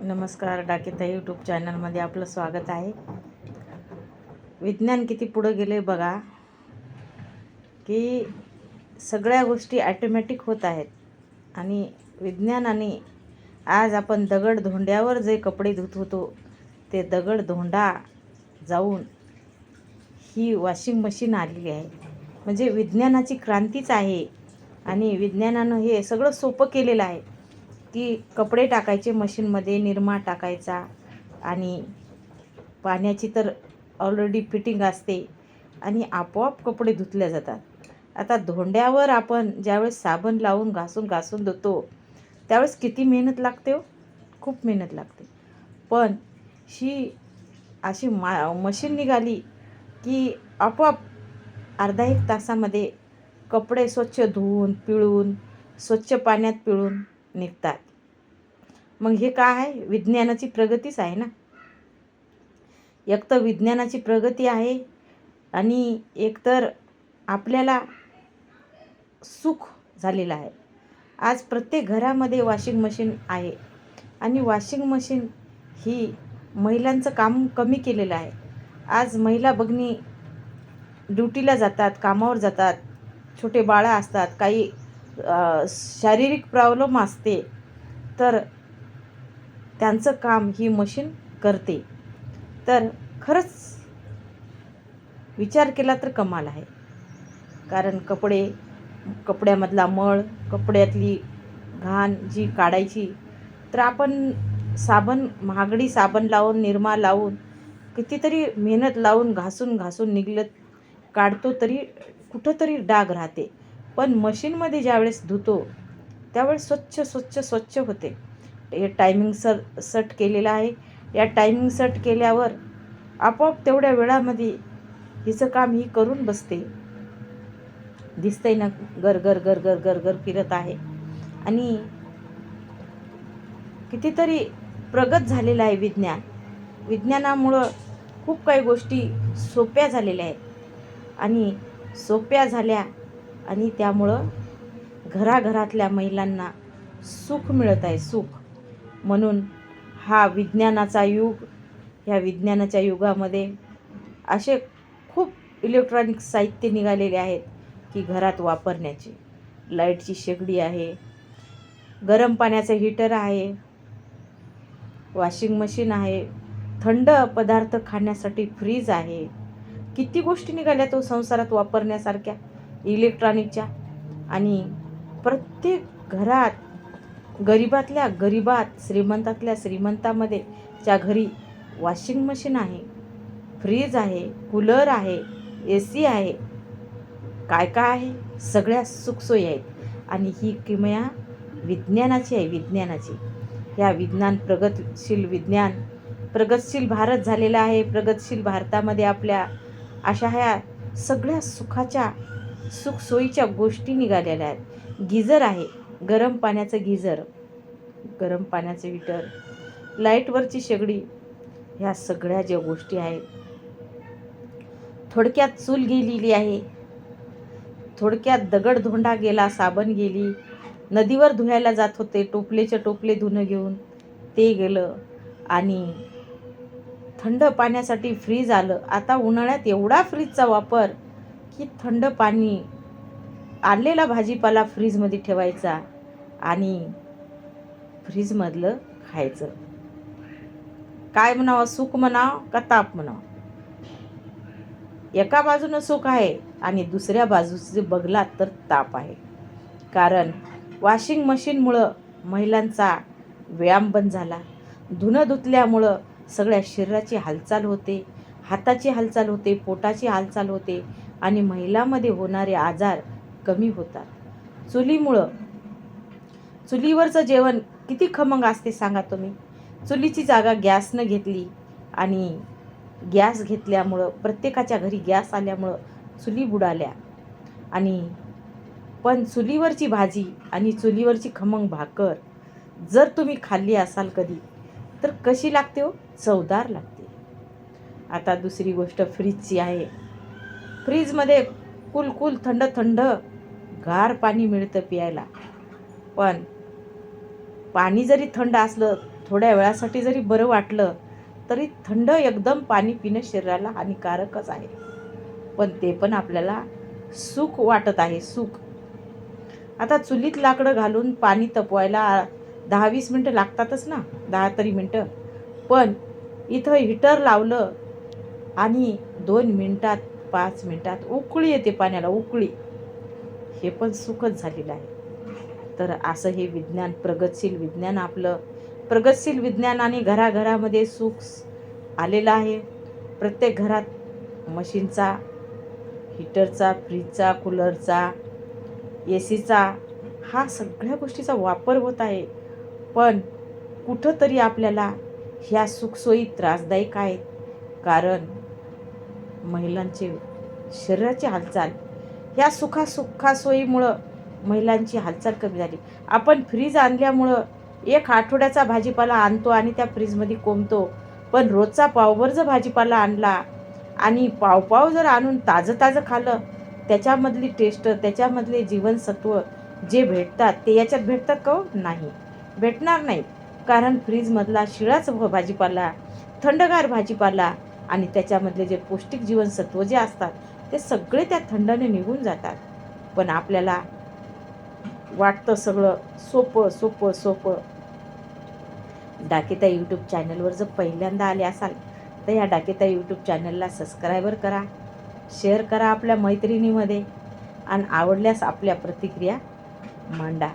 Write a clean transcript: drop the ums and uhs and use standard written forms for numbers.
नमस्कार. डाकेताई यूट्यूब चॅनलमध्ये आपलं स्वागत आहे. विज्ञान किती पुढं गेले बघा, की सगळ्या गोष्टी ॲटोमॅटिक होत आहेत. आणि विज्ञानाने आज आपण दगड धोंड्यावर जे कपडे धुत होतो ते दगड धोंडा जाऊन ही वॉशिंग मशीन आलेली आहे. म्हणजे विज्ञानाची क्रांतीच आहे. आणि विज्ञानानं हे सगळं सोपं केलेलं आहे की कपडे टाकायचे मशीनमध्ये, निरमा टाकायचा आणि पाण्याची तर ऑलरेडी फिटिंग असते आणि आपोआप कपडे धुतले जातात. आता धोंड्यावर आपण ज्यावेळेस साबण लावून घासून धुतो त्यावेळेस किती मेहनत लागते हो, खूप मेहनत लागते. पण ही अशी मशीन निघाली की आपोआप अर्धा एक तासामध्ये कपडे स्वच्छ धुवून पिळून स्वच्छ पाण्यात पिळून निघतात. मग हे काय आहे? विज्ञानाची प्रगतीच आहे ना. एक तर विज्ञानाची प्रगती आहे आणि एकतर आपल्याला सुख झालेलं आहे. आज प्रत्येक घरामध्ये वॉशिंग मशीन आहे आणि वॉशिंग मशीन ही महिलांचं काम कमी केलेलं आहे. आज महिला भगिनी ड्युटीला जातात, कामावर जातात, छोटे बाळं असतात, काही शारीरिक प्रॉब्लेम असते, तर त्यांचं काम ही मशीन करते. तर खरंच विचार केला तर कमाल आहे. कारण कपड्यामधला मळ, कपड्यातली घाण जी काढायची, तर आपण महागडी साबण लावून, निरमा लावून, कितीतरी मेहनत लावून घासून निघलं काढतो तरी कुठंतरी डाग राहते. पण मशीनमध्ये ज्यावेळेस धुतो त्यावेळेस स्वच्छ होते. हे टायमिंग सेट केलेलं आहे. या टायमिंग सेट केल्यावर आपोआप तेवढ्या वेळामध्ये हिचं काम ही करून बसते. दिसतंय ना, गर फिरत आहे. आणि कितीतरी प्रगत झालेलं आहे विज्ञानामुळं खूप काही गोष्टी सोप्या झालेल्या आहेत आणि सोप्या झाल्या आणि त्यामुळं घराघरातल्या महिलांना सुख मिळत आहे, सुख. म्हणून हा विज्ञानाचा युग. ह्या विज्ञानाच्या युगामध्ये असे खूप इलेक्ट्रॉनिक साहित्य निघालेले आहेत की घरात वापरण्याचे. लाईटची शेगडी आहे, गरम पाण्याचं हीटर आहे, वॉशिंग मशीन आहे, थंड पदार्थ खाण्यासाठी फ्रीज आहे. किती गोष्टी निघाल्या तो संसारात वापरण्यासारख्या इलेक्ट्रॉनिकच्या. आणि प्रत्येक घरात गरिबातल्या गरिबात, श्रीमंतातल्या श्रीमंतामध्ये च्या घरी वॉशिंग मशीन आहे, फ्रीज आहे, कूलर आहे, AC आहे, काय आहे, सगळ्या सुखसोयी आहेत. आणि ही किमया विज्ञानाची आहे, विज्ञानाची. ह्या प्रगतशील भारत झालेला आहे. प्रगतशील भारतामध्ये आपल्या अशा ह्या सगळ्या सुखसोयीच्या गोष्टी निघालेल्या आहेत. गिझर आहे, गरम पाण्याचं गिझर, गरम पाण्याचं हीटर, लाईटवरची शेगडी, ह्या सगळ्या ज्या गोष्टी आहेत. थोडक्यात चूल गेलेली आहे, थोडक्यात दगडधोंडा गेला, साबण गेली. नदीवर धुवायला जात होते, टोपलेच्या टोपले धुणं घेऊन, ते गेलं. आणि थंड पाण्यासाठी फ्रीज आलं. आता उन्हाळ्यात एवढा फ्रीजचा वापर की थंड पाणी, आणलेला भाजीपाला फ्रीजमध्ये ठेवायचा आणि फ्रीजमधलं खायचं. काय म्हणावं, सुख म्हणावं का ताप म्हणावं? एका बाजूनं सुख आहे आणि दुसऱ्या बाजूचे बघलात तर ताप आहे. कारण वॉशिंग मशीनमुळं महिलांचा व्यायाम बंद झाला. धुणं धुतल्यामुळं सगळ्या शरीराची हालचाल होते, हाताची हालचाल होते, पोटाची हालचाल होते आणि महिलांमध्ये होणारे आजार कमी होतात. चुलीवरचं जेवण किती खमंग असते सांगा तुम्ही. चुलीची जागा गॅसनं घेतली आणि गॅस घेतल्यामुळं, प्रत्येकाच्या घरी गॅस आल्यामुळं चुली बुडाल्या. आणि पण चुलीवरची भाजी आणि चुलीवरची खमंग भाकर जर तुम्ही खाल्ली असाल कधी, तर कशी लागते हो? चवदार लागते. आता दुसरी गोष्ट फ्रीजची आहे. फ्रीजमध्ये कुल थंड गार पाणी मिळतं प्यायला. पण पाणी जरी थंड असलं, थोड्या वेळासाठी जरी बरं वाटलं तरी थंड एकदम पाणी पिणं शरीराला हानिकारकच आहे. पण ते पण आपल्याला सुख वाटत आहे, सुख. आता चुलीत लाकडं घालून पाणी तापवायला 10-20 मिनटं लागतातच ना, 10 तरी मिनटं. पण इथं हीटर लावलं आणि 2 मिनिटात 5 मिनिटात उकळी येते पाण्याला, उकळी. हे पण सुखच झालेलं आहे. तर असं हे विज्ञान, प्रगतशील विज्ञान आपलं, प्रगतशील विज्ञानाने घराघरामध्ये सुख आलेलं आहे. प्रत्येक घरात मशीनचा, हीटरचा, फ्रीजचा, कूलरचा, एसीचा, हा सगळ्या गोष्टीचा वापर होत आहे. पण कुठंतरी आपल्याला ह्या सुखसोयी त्रासदायक आहेत. कारण महिलांचे शरीराची हालचाल, ह्या सुखासोयीमुळं महिलांची हालचाल कमी झाली. आपण फ्रीज आणल्यामुळं 1 आठवड्याचा भाजीपाला आणतो आणि त्या फ्रीजमध्ये कोंबतो. पण रोजचा पावभर जर भाजीपाला आणला आणि पाव जर आणून ताजं खाल्लं, त्याच्यामधली टेस्ट, त्याच्यामधले जीवनसत्व जे भेटतात ते याच्यात भेटतात का हो? नाही, भेटणार नाहीत. कारण फ्रीजमधला शिळाच भाजीपाला, थंडगार भाजीपाला आणि त्याच्यामधले जे पौष्टिक जीवनसत्व जे असतात ते सगळे त्या थंडाने निघून जातात. पण आपल्याला वाटतं सगळं सोपं सोपं सोपं. डाकेता यूट्यूब चॅनलवर जर पहिल्यांदा आले असाल तर या डाकेता यूट्यूब चॅनलला सबस्क्राईबर करा, शेअर करा आपल्या मैत्रिणीमध्ये आणि आवडल्यास आपल्या प्रतिक्रिया मांडा.